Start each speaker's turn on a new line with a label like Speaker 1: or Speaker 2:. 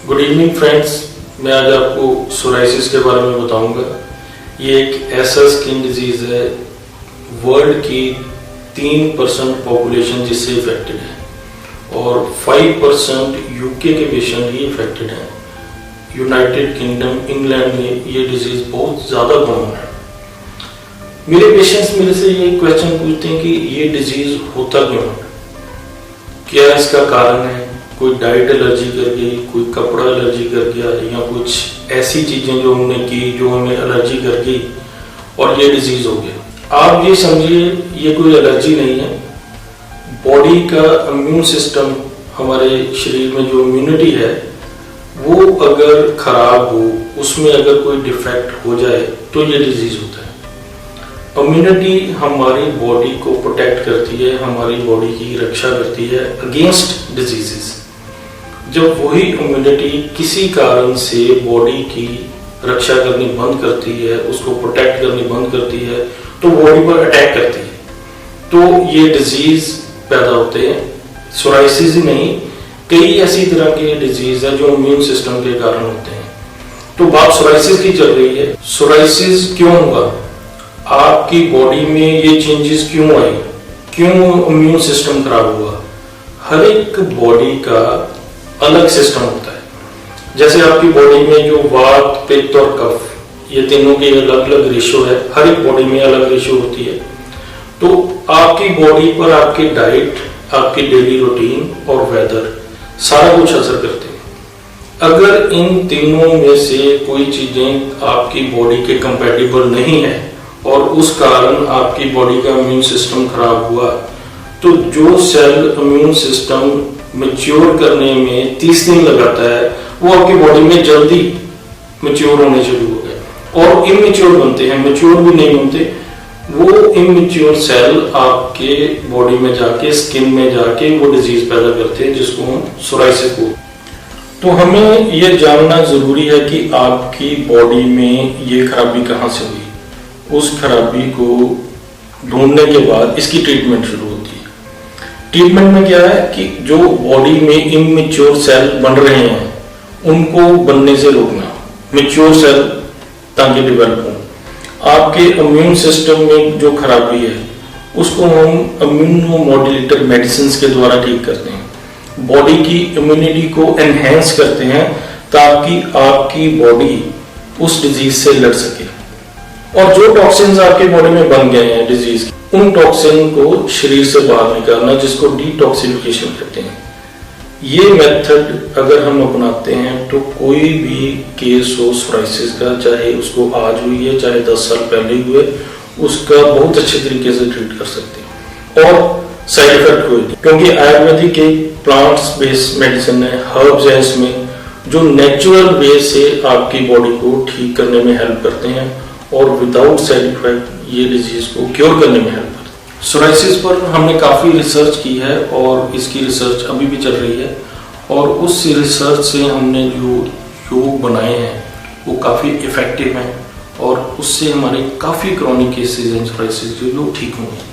Speaker 1: Good evening friends, मैं आज आपको सोराइसिस के बारे में बताऊंगा। ये एक ऐसा स्किन डिजीज है, वर्ल्ड की 3% पॉपुलेशन जिससे इफेक्टेड है और 5% यूके के पेशेंट ही इफेक्टेड हैं। यूनाइटेड किंगडम, इंग्लैंड में ये डिजीज बहुत ज़्यादा कॉमन है। मेरे पेशेंट्स मेरे से ये क्वेश्चन पूछते हैं कि ये डिजीज होता क्यों है, क्या इसका कारण है। कोई डाइट एलर्जी कर गई, कोई कपड़ा एलर्जी कर गया या कुछ ऐसी चीजें जो हमने की जो हमें एलर्जी कर गई और ये डिजीज हो गया। आप ये समझिए ये कोई एलर्जी नहीं है। बॉडी का इम्यून सिस्टम, हमारे शरीर में जो इम्यूनिटी है वो अगर खराब हो, उसमें अगर कोई डिफेक्ट हो जाए तो ये डिजीज होता है। इम्यूनिटी हमारी बॉडी को प्रोटेक्ट करती है, हमारी बॉडी की रक्षा करती है अगेंस्ट डिजीजेस। जब वही इम्यूनिटी किसी कारण से बॉडी की रक्षा करनी बंद करती है, उसको प्रोटेक्ट करनी बंद करती है, तो बॉडी पर अटैक करती है, तो ये डिजीज पैदा होते हैं। सोराइसिस ही नहीं, कई ऐसी तरह के डिजीज है जो इम्यून सिस्टम के कारण होते हैं। तो बात सोराइसिस की चल रही है। सोराइसिस क्यों हुआ, आपकी बॉडी में ये चेंजेस क्यों आए, क्यों इम्यून सिस्टम खराब हुआ। हर एक बॉडी का अलग सिस्टम होता है। जैसे आपकी बॉडी में जो वात, पित्त और कफ, ये तीनों की अलग अलग रेशो है, हर एक बॉडी में अलग रेशो होती है। तो आपकी बॉडी पर आपकी डाइट, आपकी डेली रूटीन और वेदर सारा कुछ असर करते हैं। अगर इन तीनों में से कोई चीजें आपकी बॉडी के कंपैटिबल नहीं है और उस कारण आपकी बॉडी का इम्यून सिस्टम खराब हुआ, तो जो सेल इम्यून सिस्टम मैच्योर करने में 30 दिन लगाता है, वो आपकी बॉडी में जल्दी मैच्योर होने शुरू हो गए और इमेच्योर बनते हैं, मैच्योर भी नहीं बनते। वो इमेच्योर सेल आपके बॉडी में जाके, स्किन में जाके वो डिजीज पैदा करते हैं जिसको हम सोराइसिस बोलते हैं। तो हमें ये जानना जरूरी है कि आपकी बॉडी में ये खराबी कहाँ से हुई। उस खराबी को ढूंढने के बाद इसकी ट्रीटमेंट शुरू होती है। ट्रीटमेंट में क्या है कि जो बॉडी में इमेच्योर सेल बन रहे हैं उनको बनने से रोकना, मैच्योर सेल ताकि डेवलप हो। आपके इम्यून सिस्टम में जो खराबी है उसको हम इम्यूनो मॉड्यूलेटर मेडिसिन के द्वारा ठीक करते हैं। बॉडी की इम्यूनिटी को एनहेंस करते हैं ताकि आपकी बॉडी उस डिजीज से लड़ सके। और जो टॉक्सिन्स आपके बॉडी में बन गए हैं डिजीज, उन टॉक्सिन को शरीर से बाहर निकालना, जिसको डिटॉक्सिफिकेशन कहते हैं। ये मेथड अगर हम अपनाते हैं तो कोई भी केस हो सोराइसिस का, चाहे उसको आज हुई है चाहे 10 साल पहले हुए, उसका बहुत अच्छे तरीके से ट्रीट कर सकते हैं और साइड इफेक्ट कोई नहीं। क्योंकि आयुर्वेदिक एक प्लांट्स बेस्ड मेडिसिन है, हर्ब्स है इसमें, जो नेचुरल वे से आपकी बॉडी को ठीक करने में हेल्प करते हैं और विदाउट साइड इफेक्ट ये डिजीज को क्योर करने में हेल्प करते हैं। सोराइसिस पर हमने काफ़ी रिसर्च की है और इसकी रिसर्च अभी भी चल रही है और उस रिसर्च से हमने जो योग बनाए हैं वो काफ़ी इफेक्टिव हैं और उससे हमारे काफ़ी क्रॉनिक केसेस हैं सोराइसिस के, लोग ठीक हुए हैं।